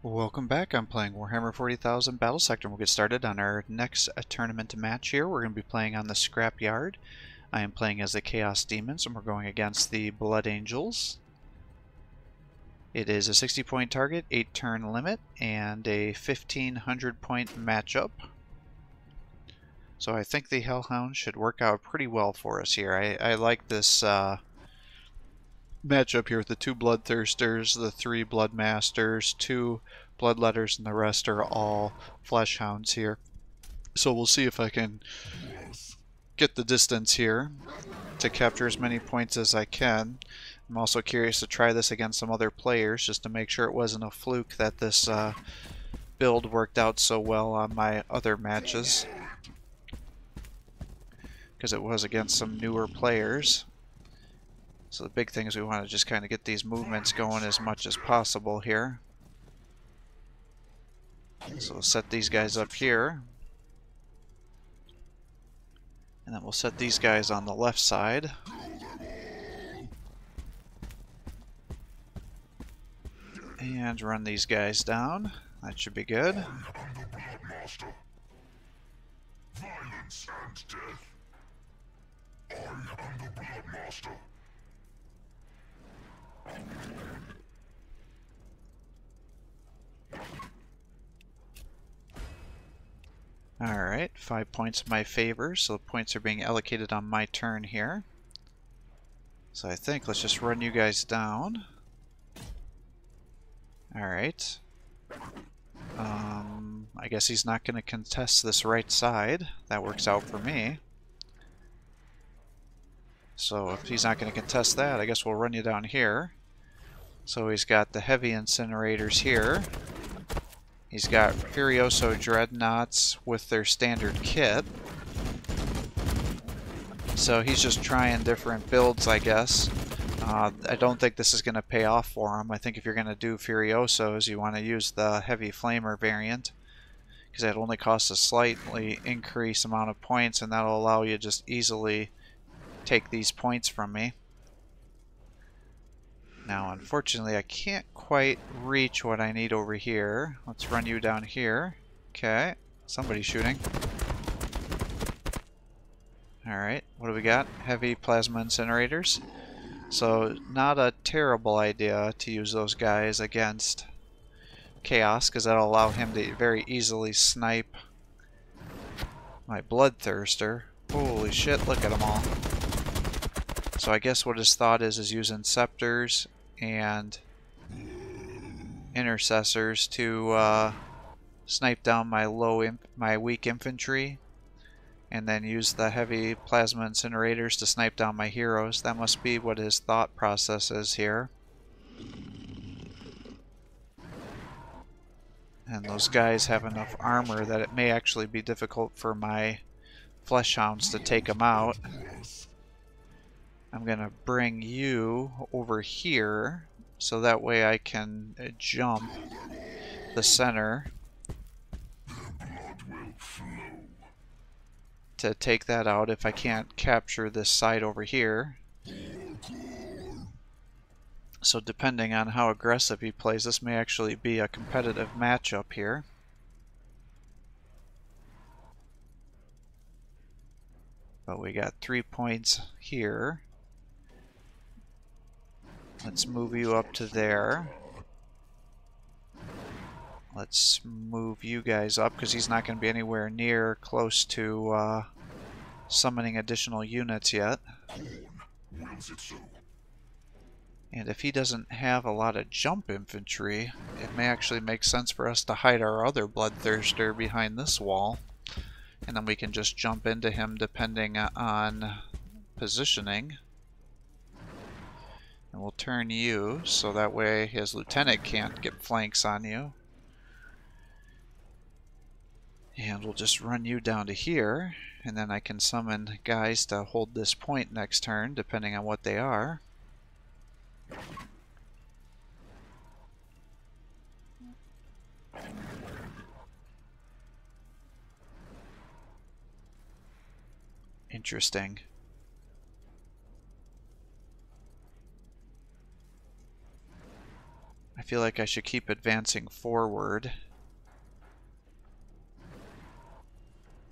Welcome back. I'm playing Warhammer 40,000 Battlesector, and we'll get started on our next tournament match here. We're going to be playing on the Scrapyard. I am playing as the Chaos Demons, and we're going against the Blood Angels. It is a 60-point target, 8-turn limit, and a 1,500-point matchup. So I think the Hellhound should work out pretty well for us here. I like this matchup here with the 2 Bloodthirsters, the 3 Bloodmasters, 2 Bloodletters, and the rest are all Fleshhounds here. So we'll see if I can get the distance here to capture as many points as I can. I'm also curious to try this against some other players just to make sure it wasn't a fluke that this build worked out so well on my other matches, because it was against some newer players. So the big thing is we want to just kind of get these movements going as much as possible here. So we'll set these guys up here. And then we'll set these guys on the left side. And run these guys down. That should be good. Alright, 5 points in my favor, so the points are being allocated on my turn here. So I think let's just run you guys down. Alright. I guess he's not going to contest this right side. That works out for me. So if he's not going to contest that, I guess we'll run you down here. So he's got the heavy incinerators here. He's got Furioso Dreadnoughts with their standard kit. So he's just trying different builds, I guess. I don't think this is going to pay off for him. I think if you're going to do Furiosos, you want to use the Heavy Flamer variant, because that only costs a slightly increased amount of points, and that'll allow you to just easily take these points from me. Now, unfortunately, I can't quite reach what I need over here. Let's run you down here. Okay, somebody's shooting. Alright, what do we got? Heavy plasma incinerators. So, not a terrible idea to use those guys against Chaos, because that'll allow him to very easily snipe my Bloodthirster. Holy shit, look at them all. So I guess what his thought is using Scepters and Intercessors to snipe down my weak infantry, and then use the heavy plasma incinerators to snipe down my heroes. That must be what his thought process is here. And those guys have enough armor that it may actually be difficult for my Fleshhounds to take them out. I'm going to bring you over here so that way I can jump the center to take that out if I can't capture this side over here. So depending on how aggressive he plays, this may actually be a competitive matchup here. But we got 3 points here. Let's move you up to there. Let's move you guys up, because he's not going to be anywhere near close to summoning additional units yet. And if he doesn't have a lot of jump infantry, it may actually make sense for us to hide our other Bloodthirster behind this wall. And then we can just jump into him depending on positioning. And we'll turn you, so that way his lieutenant can't get flanks on you. And we'll just run you down to here, and then I can summon guys to hold this point next turn, depending on what they are. Interesting. I feel like I should keep advancing forward.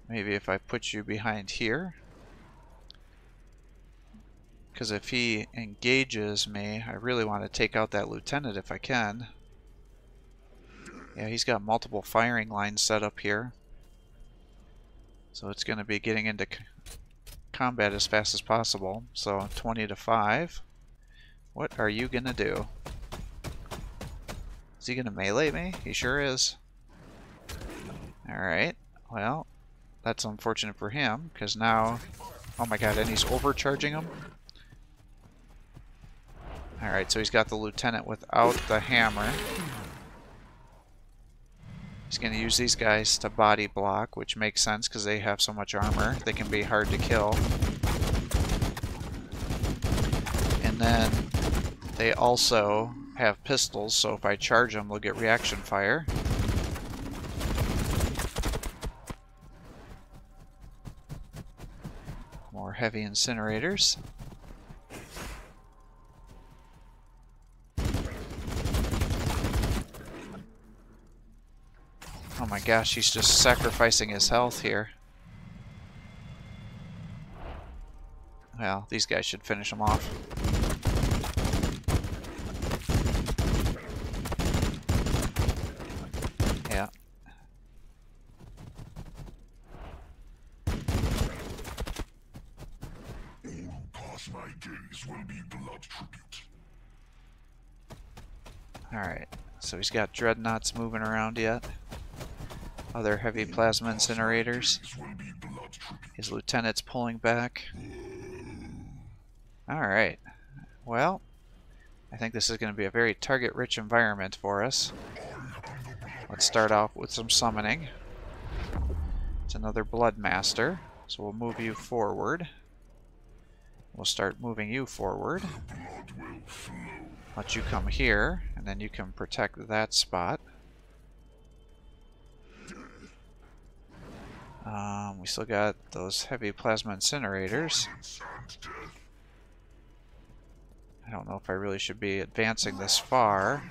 Maybe if I put you behind here. Because if he engages me, I really want to take out that lieutenant if I can. Yeah, he's got multiple firing lines set up here. So it's going to be getting into combat as fast as possible. So 20 to 5. What are you going to do? Is he going to melee me? He sure is. Alright, well, that's unfortunate for him, because now... Oh my god, and he's overcharging him? Alright, so he's got the lieutenant without the hammer. He's going to use these guys to body block, which makes sense because they have so much armor. They can be hard to kill. And then they also have pistols, so if I charge them, they'll get reaction fire. More heavy incinerators. Oh my gosh, he's just sacrificing his health here. Well, these guys should finish him off. Yeah. All who pass my gaze will be blood tribute. Alright, so he's got dreadnoughts moving around yet. Other heavy plasma incinerators. His lieutenant's pulling back. Alright. Well, I think this is going to be a very target-rich environment for us. Let's start off with some summoning. It's another Bloodmaster, so we'll move you forward. We'll start moving you forward. Let you come here, and then you can protect that spot. We still got those heavy plasma incinerators. I don't know if I really should be advancing this far.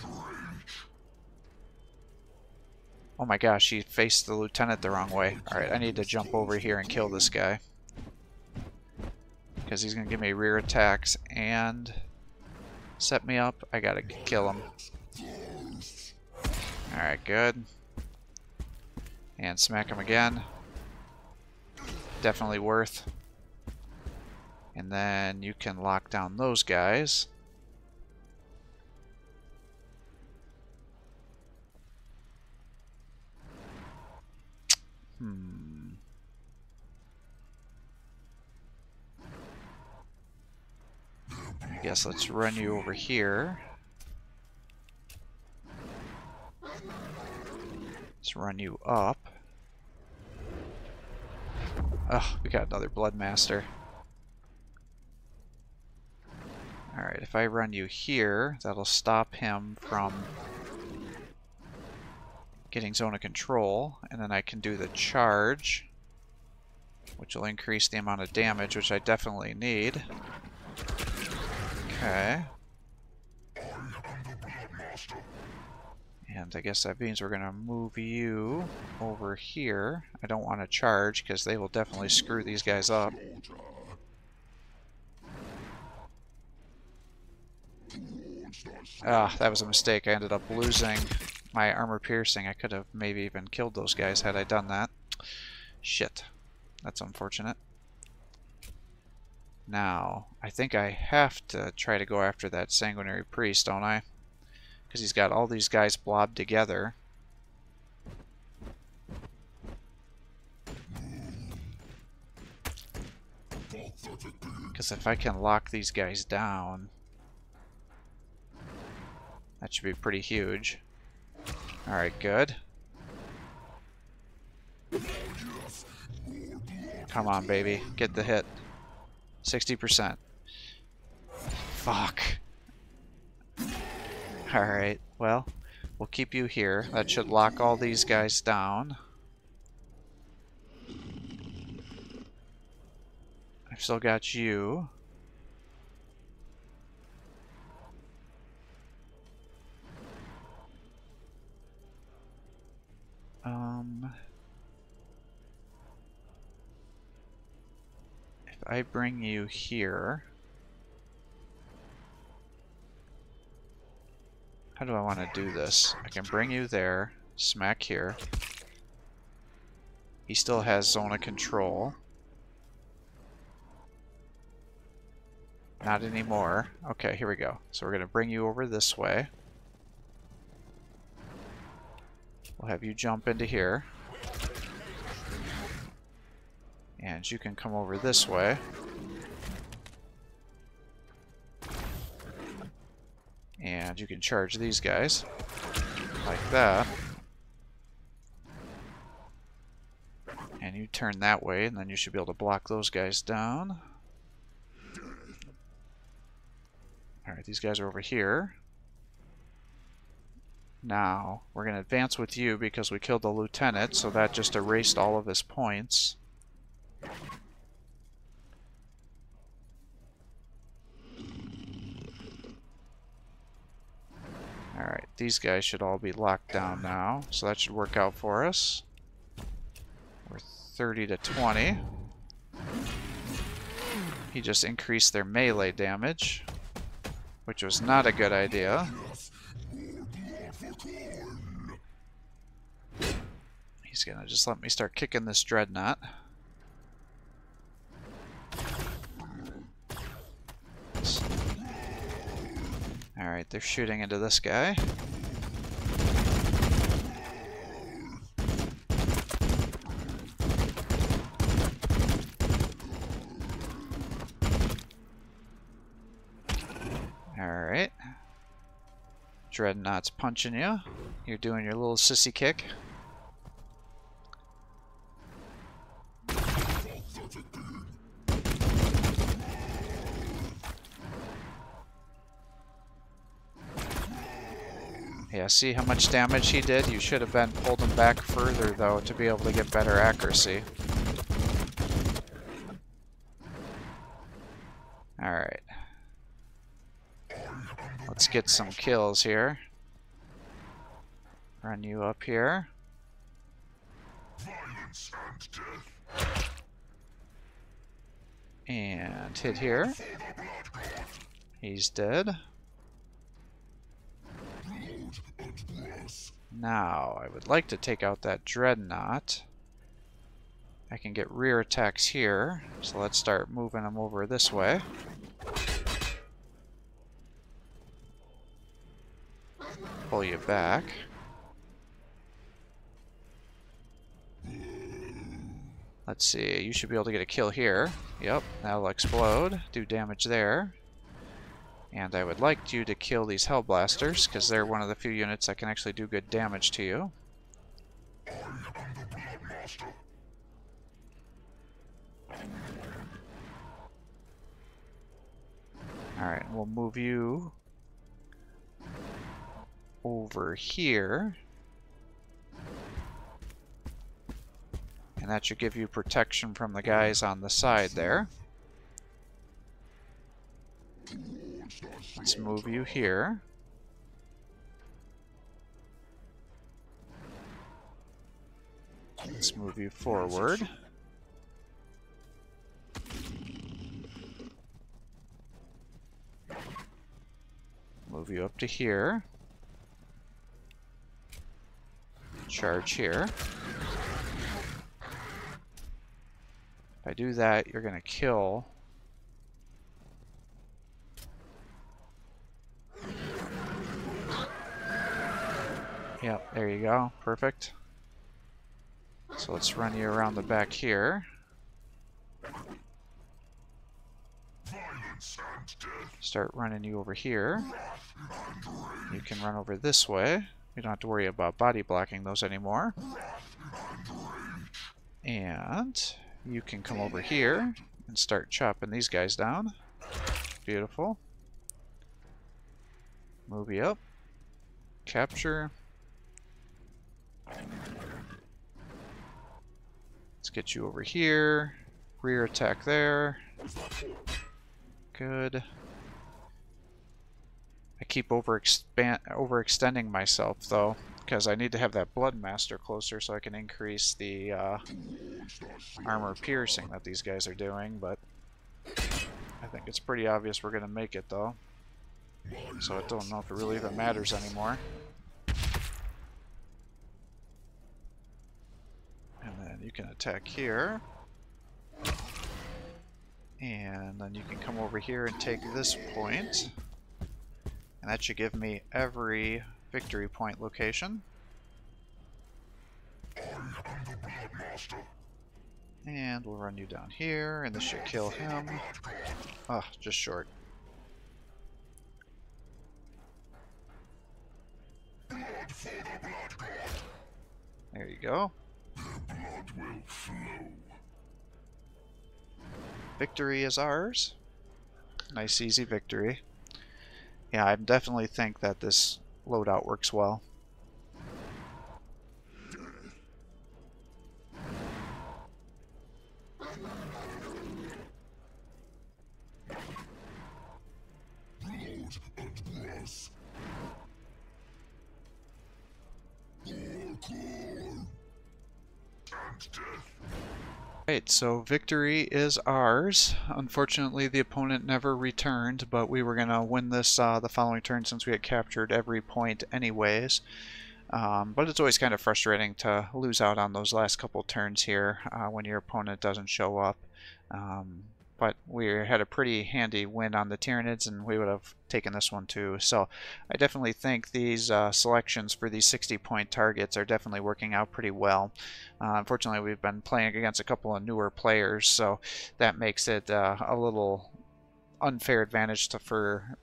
Oh my gosh, he faced the lieutenant the wrong way. Alright, I need to jump over here and kill this guy. Because he's going to give me rear attacks and set me up. I gotta kill him. Alright, good. And smack him again. Definitely worth. And then you can lock down those guys. I guess let's run you over here. Let's run you up. Oh, we got another Bloodmaster. Alright, if I run you here, that'll stop him from getting zone of control, and then I can do the charge, which will increase the amount of damage, which I definitely need. Okay. And I guess that means we're going to move you over here. I don't want to charge because they will definitely screw these guys up. Ah, that was a mistake. I ended up losing my armor piercing. I could have maybe even killed those guys had I done that. Shit. That's unfortunate. Now, I think I have to try to go after that sanguinary priest, don't I? Because he's got all these guys blobbed together. Because if I can lock these guys down, that should be pretty huge. Alright, good. Come on, baby. Get the hit. 60%. Fuck. Alright, well, we'll keep you here. That should lock all these guys down. I've still got you. I bring you here... How do I want to do this? I can bring you there, smack here. He still has zone of control. Not anymore. Okay, here we go. So we're going to bring you over this way. We'll have you jump into here. And you can come over this way. And you can charge these guys. Like that. And you turn that way, and then you should be able to block those guys down. Alright, these guys are over here. Now, we're going to advance with you because we killed the lieutenant, so that just erased all of his points. Alright, these guys should all be locked down now, so that should work out for us. We're 30 to 20. He just increased their melee damage, which was not a good idea. He's gonna just let me start kicking this dreadnought. Alright, they're shooting into this guy. Alright. Dreadnought's punching you. You're doing your little sissy kick. Yeah, see how much damage he did? You should have been pulled him back further, though, to be able to get better accuracy. Alright. Let's get some kills here. Run you up here. And hit here. He's dead. Now, I would like to take out that dreadnought. I can get rear attacks here, so let's start moving them over this way. Pull you back. Let's see, you should be able to get a kill here. Yep, that'll explode, do damage there. And I would like you to kill these Hellblasters, because they're one of the few units that can actually do good damage to you. Alright, we'll move you over here. And that should give you protection from the guys on the side there. Let's move you here. Let's move you forward. Move you up to here. Charge here. If I do that, you're going to kill. Yep, there you go. Perfect. So let's run you around the back here. Start running you over here. You can run over this way. You don't have to worry about body blocking those anymore. And you can come over here and start chopping these guys down. Beautiful. Move you up. Capture. Let's get you over here. Rear attack there. Good. I keep overextending myself though, because I need to have that Bloodmaster closer so I can increase the armor piercing that these guys are doing, but I think it's pretty obvious we're going to make it, though. So I don't know if it really even matters anymore. And then you can attack here. And then you can come over here and take this point. And that should give me every victory point location. And we'll run you down here, and this should kill him. Ah, just short. There you go. Victory is ours. Nice, easy victory. Yeah, I definitely think that this loadout works well. Right, so victory is ours. Unfortunately, the opponent never returned, but we were going to win this the following turn since we had captured every point anyways. But it's always kind of frustrating to lose out on those last couple turns here when your opponent doesn't show up. But we had a pretty handy win on the Tyranids, and we would have taken this one too. So I definitely think these selections for these 60-point targets are definitely working out pretty well. Unfortunately, we've been playing against a couple of newer players, so that makes it a little unfair advantage for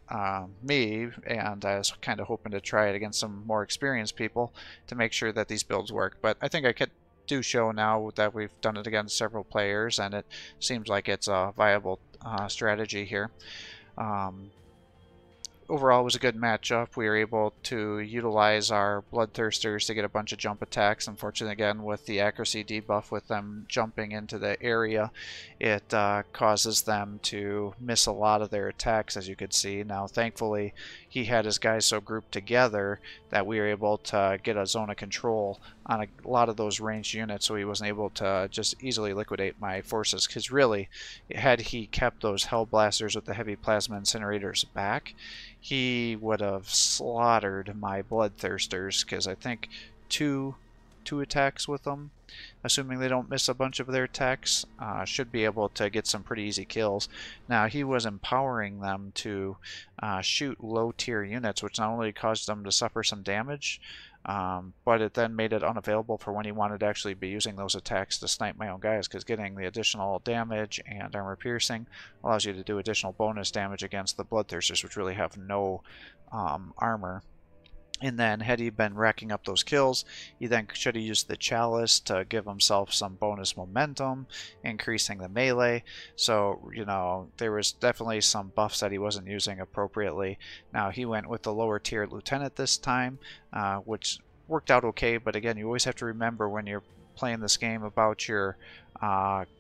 me, and I was kind of hoping to try it against some more experienced people to make sure that these builds work. But I think I could do show now that we've done it against several players, and it seems like it's a viable strategy here. Overall, it was a good matchup. We were able to utilize our Bloodthirsters to get a bunch of jump attacks. Unfortunately, again, with the accuracy debuff with them jumping into the area, it causes them to miss a lot of their attacks, as you could see. Now, thankfully, he had his guys so grouped together that we were able to get a zone of control on a lot of those ranged units, so he wasn't able to just easily liquidate my forces. Because really, had he kept those Hellblasters with the heavy plasma incinerators back, he would have slaughtered my Bloodthirsters, because I think two attacks with them, assuming they don't miss a bunch of their attacks, should be able to get some pretty easy kills. Now, he was empowering them to shoot low-tier units, which not only caused them to suffer some damage, but it then made it unavailable for when he wanted to actually be using those attacks to snipe my own guys, because getting the additional damage and armor piercing allows you to do additional bonus damage against the Bloodthirsters, which really have no armor. And then, had he been racking up those kills, he then should have used the Chalice to give himself some bonus momentum, increasing the melee. So, you know, there was definitely some buffs that he wasn't using appropriately. Now, he went with the lower tier Lieutenant this time, which worked out okay, but again, you always have to remember when you're playing this game about your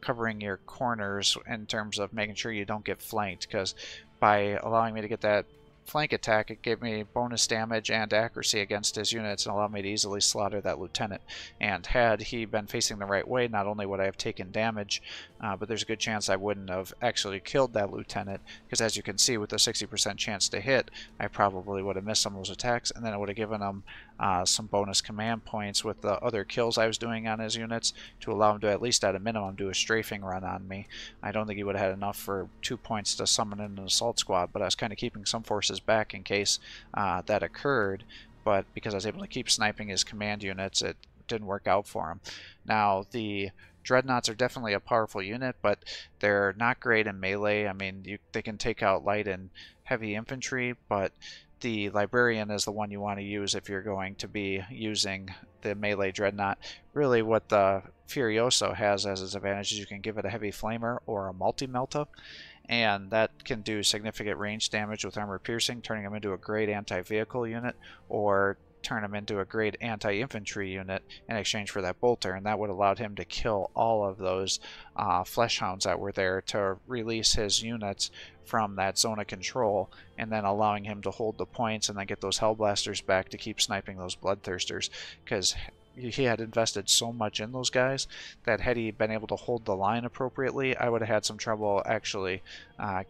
covering your corners in terms of making sure you don't get flanked, because by allowing me to get that flank attack, it gave me bonus damage and accuracy against his units and allowed me to easily slaughter that lieutenant. And had he been facing the right way, not only would I have taken damage, but there's a good chance I wouldn't have actually killed that lieutenant, because as you can see, with a 60% chance to hit, I probably would have missed some of those attacks, and then I would have given him some bonus command points with the other kills I was doing on his units to allow him to at least at a minimum do a strafing run on me. I don't think he would have had enough for 2 points to summon in an assault squad, but I was kind of keeping some forces back in case that occurred. But because I was able to keep sniping his command units, it didn't work out for him. Now, the Dreadnoughts are definitely a powerful unit, but they're not great in melee. I mean, they can take out light and heavy infantry, but the Librarian is the one you want to use if you're going to be using the melee Dreadnought. Really, what the Furioso has as its advantage is you can give it a heavy flamer or a multi-melta, and that can do significant range damage with armor piercing, turning them into a great anti-vehicle unit, or turn him into a great anti-infantry unit in exchange for that bolter, and that would allow him to kill all of those fleshhounds that were there to release his units from that zone of control, and then allowing him to hold the points and then get those Hellblasters back to keep sniping those Bloodthirsters. Because he had invested so much in those guys that had he been able to hold the line appropriately, I would have had some trouble actually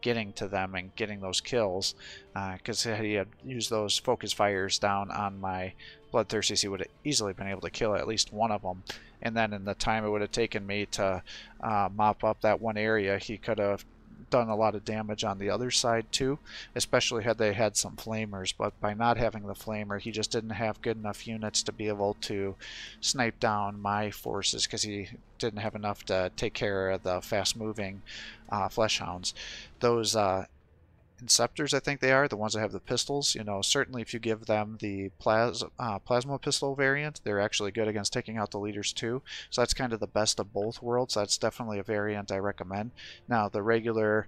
getting to them and getting those kills, because had he had used those focus fires down on my bloodthirsties, he would have easily been able to kill at least one of them. And then in the time it would have taken me to mop up that one area, he could have done a lot of damage on the other side too, especially had they had some flamers. But by not having the flamer, he just didn't have good enough units to be able to snipe down my forces, because he didn't have enough to take care of the fast moving flesh hounds. Those Inceptors, I think they are, the ones that have the pistols. You know, certainly if you give them the plasma pistol variant, they're actually good against taking out the leaders too. So that's kind of the best of both worlds. That's definitely a variant I recommend. Now, the regular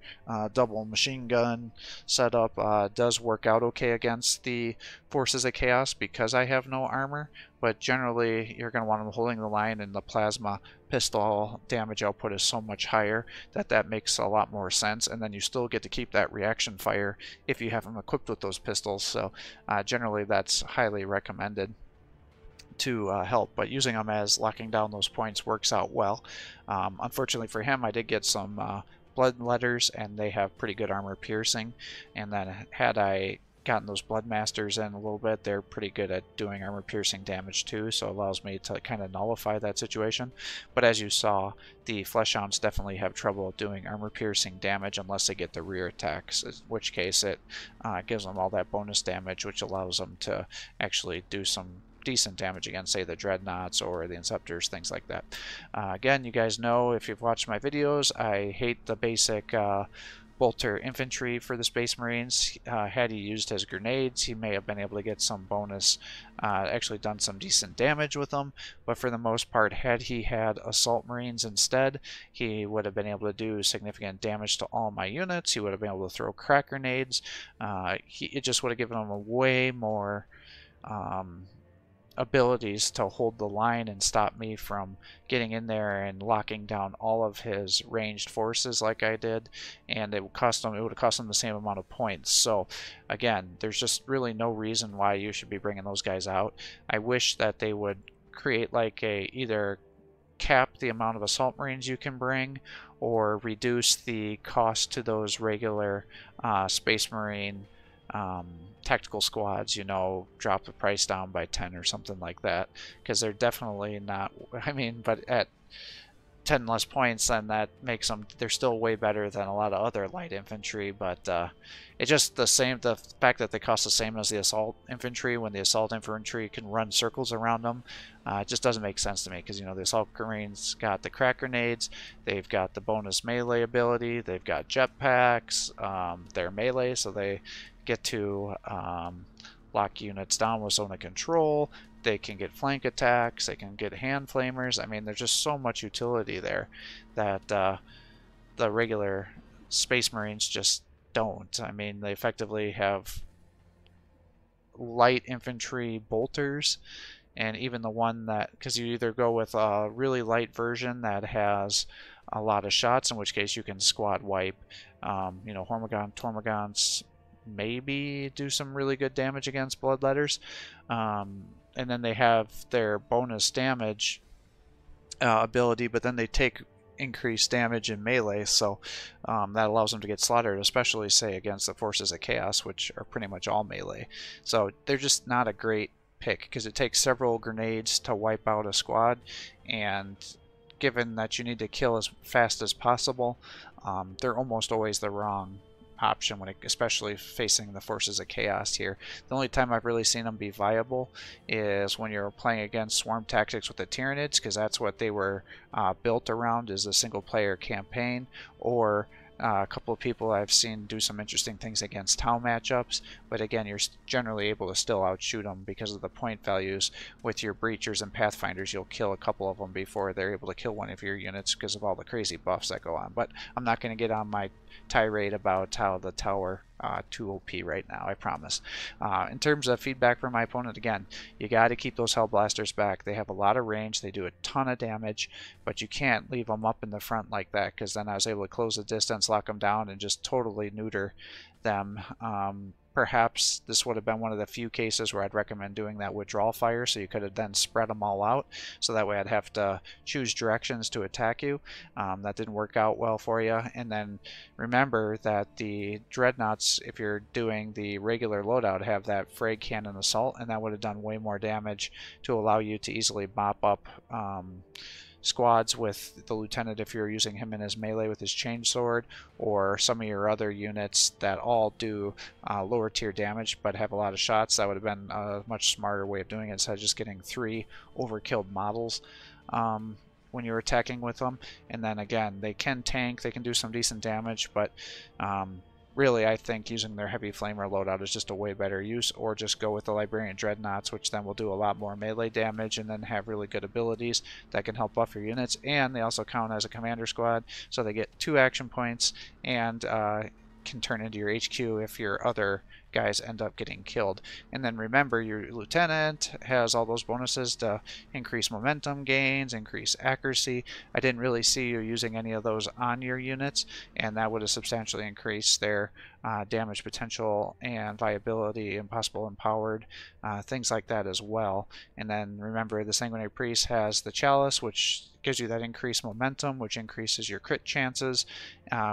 double machine gun setup does work out okay against the Forces of Chaos because I have no armor, but generally you're going to want them holding the line, and the plasma pistol damage output is so much higher that that makes a lot more sense. And then you still get to keep that reaction fire if you have them equipped with those pistols. So generally that's highly recommended to help, but using them as locking down those points works out well. Unfortunately for him, I did get some blood letters, and they have pretty good armor piercing, and then had I gotten those blood masters in a little bit, they're pretty good at doing armor piercing damage too, so it allows me to kind of nullify that situation. But as you saw, the flesh hounds definitely have trouble doing armor piercing damage unless they get the rear attacks, in which case it gives them all that bonus damage, which allows them to actually do some decent damage against, say, the dreadnoughts or the inceptors, things like that. Again, you guys know, if you've watched my videos, I hate the basic bolter infantry for the Space Marines. Had he used his grenades, he may have been able to get some bonus, actually done some decent damage with them, but for the most part, had he had assault marines instead, he would have been able to do significant damage to all my units. He would have been able to throw crack grenades. It just would have given him a way more abilities to hold the line and stop me from getting in there and locking down all of his ranged forces like I did, and it would have cost him the same amount of points. So again, there's just really no reason why you should be bringing those guys out. I wish that they would create like either cap the amount of assault marines you can bring, or reduce the cost to those regular Space Marine tactical squads, you know, drop the price down by 10 or something like that, because they're definitely not, I mean, but at 10 less points, then that makes them, they're still way better than a lot of other light infantry. But it's just the fact that they cost the same as the assault infantry, when the assault infantry can run circles around them, it just doesn't make sense to me, because, you know, the assault marines got the crack grenades, they've got the bonus melee ability, they've got jetpacks, they're melee, so they get to lock units down with zone of control. They can get flank attacks, they can get hand flamers. I mean, there's just so much utility there that the regular Space Marines just don't. I mean, they effectively have light infantry bolters, and even the one that, because you either go with a really light version that has a lot of shots, in which case you can squad wipe. You know, Tormagons maybe do some really good damage against bloodletters, and then they have their bonus damage ability, but then they take increased damage in melee, so that allows them to get slaughtered, especially, say, against the Forces of Chaos, which are pretty much all melee. So they're just not a great pick, because it takes several grenades to wipe out a squad, and given that you need to kill as fast as possible, they're almost always the wrong option, especially facing the Forces of Chaos here. The only time I've really seen them be viable is when you're playing against swarm tactics with the Tyranids, because that's what they were built around, is a single player campaign, or a couple of people I've seen do some interesting things against Tau matchups, but again, you're generally able to still outshoot them because of the point values. With your Breachers and Pathfinders, you'll kill a couple of them before they're able to kill one of your units because of all the crazy buffs that go on. But I'm not going to get on my tirade about how the tower too OP right now, I promise. In terms of feedback from my opponent, again, you got to keep those Hellblasters back. They have a lot of range, they do a ton of damage, but you can't leave them up in the front like that, because then I was able to close the distance, lock them down, and just totally neuter them. perhaps this would have been one of the few cases where I'd recommend doing that withdrawal fire, so you could have then spread them all out, so that way I'd have to choose directions to attack you. That didn't work out well for you. And then remember that the dreadnoughts, if you're doing the regular loadout, have that frag cannon assault, and that would have done way more damage to allow you to easily mop up squads with the lieutenant if you're using him in his melee with his chainsword, or some of your other units that all do lower tier damage but have a lot of shots. That would have been a much smarter way of doing it instead of just getting 3 overkilled models when you're attacking with them. And then again, they can tank, they can do some decent damage, but really, I think using their heavy flamer loadout is just a way better use, or just go with the Librarian Dreadnoughts, which then will do a lot more melee damage and then have really good abilities that can help buff your units. And they also count as a commander squad, so they get 2 action points and can turn into your HQ if your other guys end up getting killed. And then remember, your lieutenant has all those bonuses to increase momentum gains, increase accuracy. I didn't really see you using any of those on your units, and that would have substantially increased their damage potential and viability and possible empowered, things like that as well. And then remember, the Sanguinary Priest has the Chalice, which gives you that increased momentum, which increases your crit chances,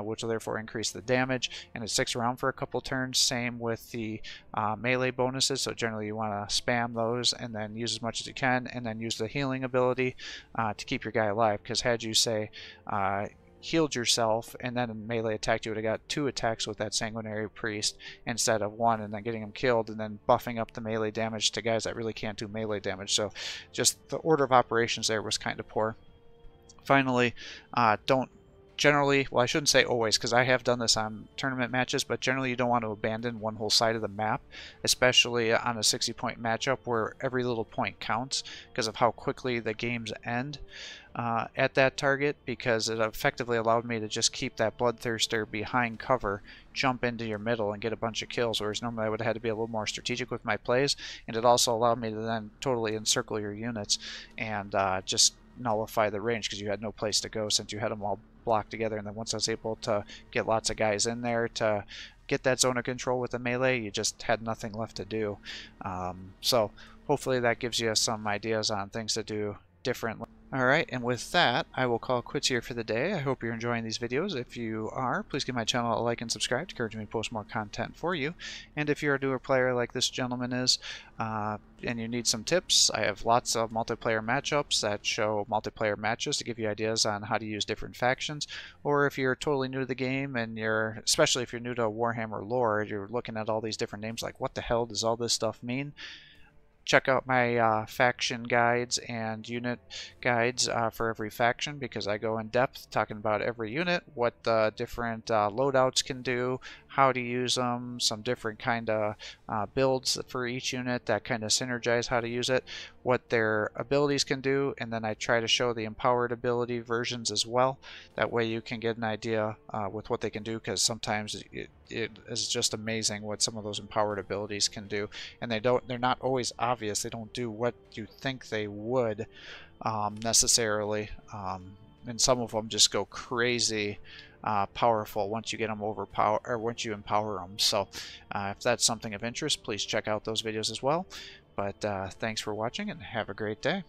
which will therefore increase the damage, and it sticks around for a couple turns. Same with the melee bonuses, so generally you want to spam those and then use as much as you can, and then use the healing ability to keep your guy alive, because had you say healed yourself and then in melee attacked, you would have got 2 attacks with that Sanguinary Priest instead of 1, and then getting him killed and then buffing up the melee damage to guys that really can't do melee damage. So just the order of operations there was kind of poor. Finally, don't generally, well, I shouldn't say always, because I have done this on tournament matches, but generally you don't want to abandon one whole side of the map, especially on a 60-point matchup where every little point counts because of how quickly the games end at that target, because it effectively allowed me to just keep that Bloodthirster behind cover, jump into your middle and get a bunch of kills, whereas normally I would have had to be a little more strategic with my plays. And it also allowed me to then totally encircle your units and just nullify the range, because you had no place to go since you had them all blocked together. And then once I was able to get lots of guys in there to get that zone of control with the melee, you just had nothing left to do. So hopefully that gives you some ideas on things to do differently. Alright, and with that, I will call quits here for the day. I hope you're enjoying these videos. If you are, please give my channel a like and subscribe to encourage me to post more content for you. And if you're a newer player like this gentleman is, and you need some tips, I have lots of multiplayer matchups that show multiplayer matches to give you ideas on how to use different factions. Or if you're totally new to the game, and especially if you're new to Warhammer lore, you're looking at all these different names like, what the hell does all this stuff mean? Check out my faction guides and unit guides for every faction, because I go in depth talking about every unit, what the different loadouts can do, how to use them, some different kind of builds for each unit that kind of synergize how to use it, what their abilities can do, and then I try to show the empowered ability versions as well. That way you can get an idea with what they can do, because sometimes it is just amazing what some of those empowered abilities can do, and they're not always obvious. They don't do what you think they would necessarily, and some of them just go crazy powerful once you get them once you empower them. So if that's something of interest, please check out those videos as well. But thanks for watching and have a great day.